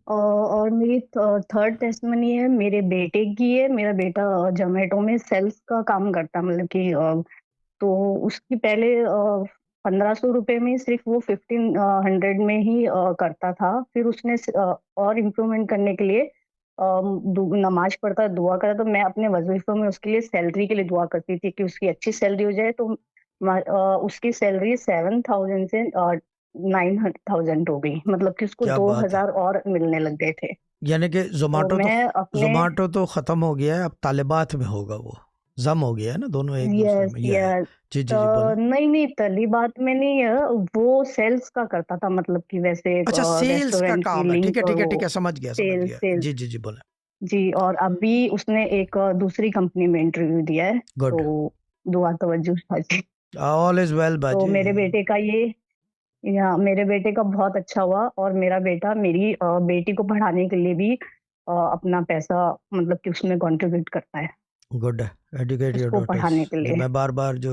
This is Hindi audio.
और मेरी थर्ड टेस्टमनी है मेरे बेटे की है। मेरा बेटा जोमेटो में सेल्स का काम करता, मतलब कि तो उसकी पहले 1500 रुपये में सिर्फ वो 1500 में ही करता था। फिर उसने और इम्प्रूवमेंट करने के लिए नमाज पढ़ता, दुआ करता। तो मैं अपने वजीफों में उसके लिए सैलरी के लिए दुआ करती थी कि उसकी अच्छी सैलरी हो जाए। तो उसकी सैलरी 7,000 से 9,000 हो गई, मतलब कि उसको क्या दो बात है। हजार और मिलने लग गए थे। यानी कि तो जोमेटो तो मैं अपने जोमेटो तो खत्म हो गया है, अब तालिबात में होगा वो। जम हो गया है ना दोनों एक दूसरे यस में, यह है। यस। जी जी जी बोले। नहीं नहीं, तली बात में नहीं है। वो सेल्स का करता था, मतलब कि वैसे अच्छा, सेल्स का रेस्टोरेंट की काम है, ठीक है लिंक ठीक है वो ठीक है, समझ गया समझ सेल्स गया। सेल्स। जी जी जी बोले। जी, और अभी उसने एक दूसरी कंपनी में इंटरव्यू दिया है। गुड। तो दुआ तवज्जो हाजी। ऑल इज वेल तो बाजी। मेरे बेटे का ये, या मेरे बेटे का बहुत अच्छा हुआ। और मेरा बेटा मेरी बेटी को पढ़ाने के लिए भी अपना पैसा, मतलब कि उसमें कंट्रीब्यूट करता है गुड। एजुकेट योर उसको डॉटर्स। पढ़ाने के जी, लिए। मैं बार बार जो